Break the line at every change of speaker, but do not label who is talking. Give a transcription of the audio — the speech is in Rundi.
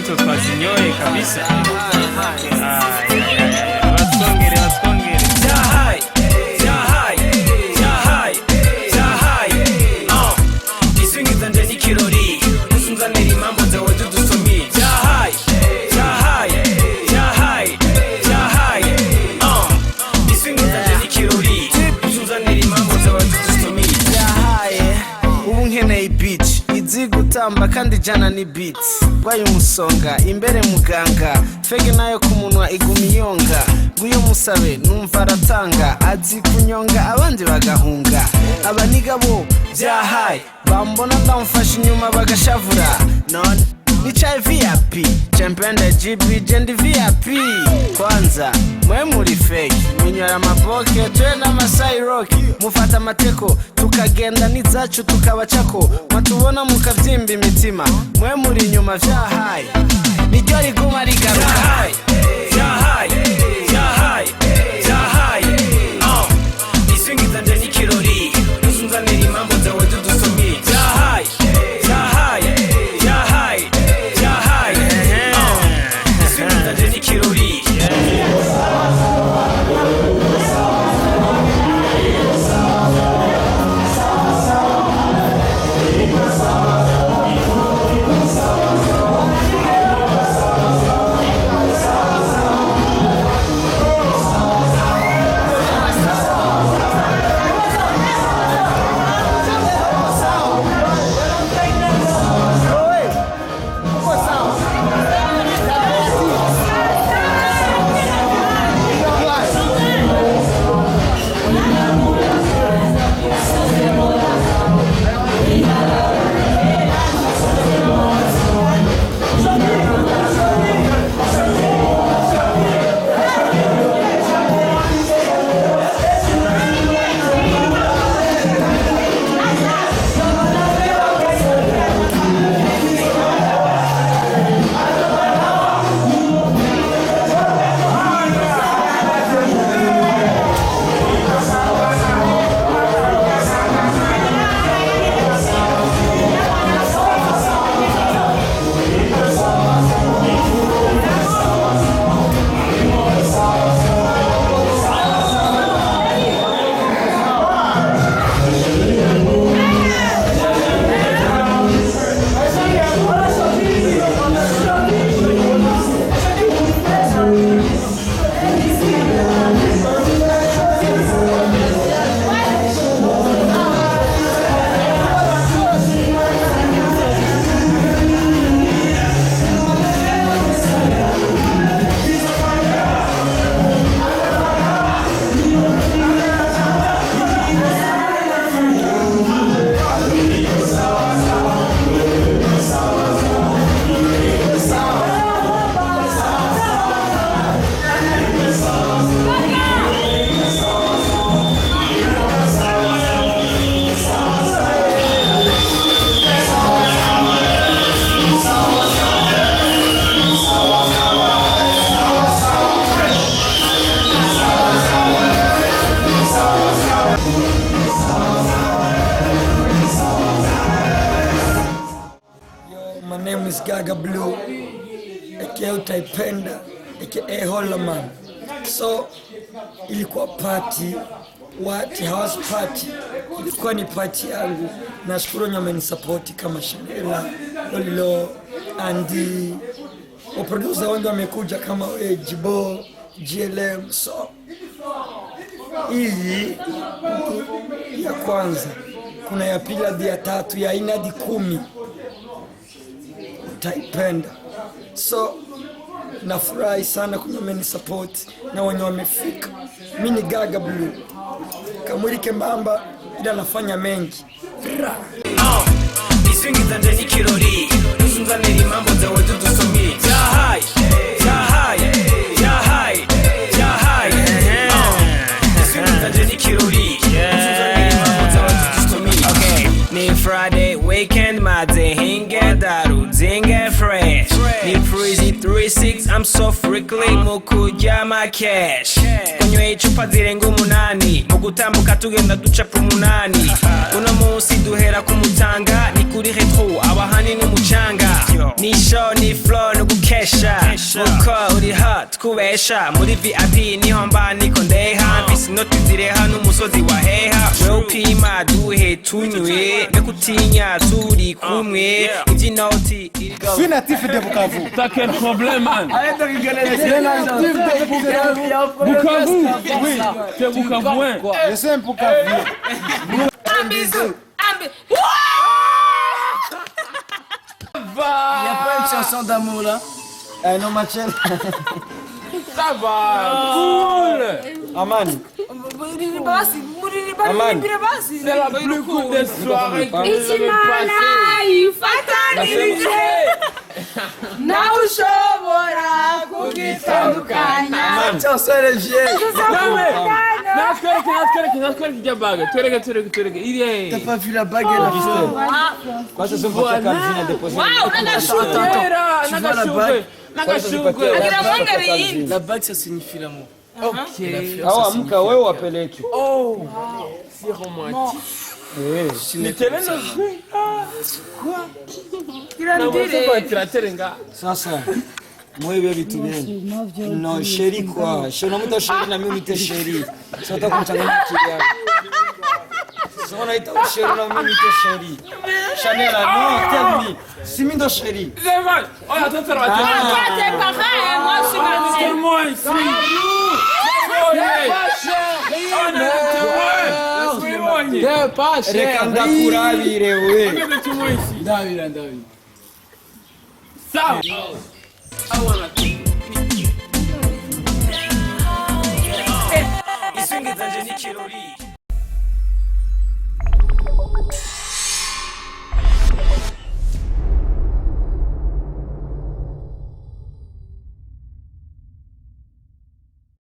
Sento twazinyoye kabisa.
Gutamba kandi jana ni beats bwayo umusonga imbere muganga fege nayo kumunwa igumiyonga guyo musabe numva aratanga azi kunyonga abandi bagahunga abaniga bo byahaye bambona ndamfasha inyuma bagashavura none nicaye VIP champion da GB jendi VIP kwanza mwe muri fake minywara maboke twe na Masai Rock mufata amateko tukagenda nizacu tukabacako matubona mukavyimba imitima mwe muri nyuma vyahaye niryo riguma rigaruka vyahaye isingiza nje nikirori uzunzanira impamvu zawe dudusomye vyahaye isingiza nje nikirori
My name is Gaga Blue, aka Utaipenda, aka Holoman. So ilikuwa party, what house party, ilikuwa ni party yangu. Nashukuru nyama ni support kama Shanela, Lolo, Andy, waproducer wengi wamekuja kama Jibo, GLM. So hii ya kwanza, kuna ya pili hadi ya tatu, ya nne hadi 10. Utaipenda. So nafurahi sana kunyameni support na wenye wamefika. Mimi ni Gaga Blue, Kamurike Mbamba, ila nafanya mengi.
Isingiza nje nikirori uzunzanira impamvu zawe dudusomye vyahaye isingiza nje nikirori uzunzanira impamvu zawe dudusomye. Okay, ni Friday weekend maze hinge daru zinge fresh ni Freezy 36
I'm so freakly mu kuryama cash kunyweye icupa zirenga 8 mu gutambuka tugenda ducapa 8 uno munsi duhera ku mutanga ni kuri retro abahani n'umucanga ni show ni flow no gukesha uko uri hot kubesha muri VIP niho mba niko ndeha mfise inoti zireha n'umusozi wa heha wewe upima duhe tunywe nekutinya turi kumwe ivy'inoti
Je suis natif de Bukavu.
T'as quel problème, man?
Bukavu.
Oui, t'es Bukavouin.
Je suis un Bukavu.
Un bisou.
Y a pas une chanson d'amour là?
Non, Machel.
Ça va, cool.
Amani.
Amani.
C'est la plus cool des soirées que
Ichimana
j'ai
ifatanirije nawe ushobora kugitandukanya
Chanson Olivier.
Natwereke ijya baga. Twereke. Irihe.
T'as pas vu la bague et la pistolet? Quoi, ça se voit que Calvin a déposé.
Wow,
Nagashugwe.
agira mwangari
La bague ça signifie l'amour.
Ok.
Ah, amka wewe wapeleke.
Oh, c'est romantique. Nitelena zwe. Quoi? Tiraterenga.
Sasa mwewe vitu gani? No, sheri kwa. Shona mtu sheri na mimi nite sheri. Sasa utakumchanganya kiasi. Sasa unaita sheri na mimi nite sheri. Chanel, no, tell me. Si mimi ndo sheri.
C'est mal. Oh, attends,
Toi, t'es pareil, moi je suis
c'est
mariée.
moi ici.
Reka ndakurabire we.
Sawa.
iswingi zanje ni kirori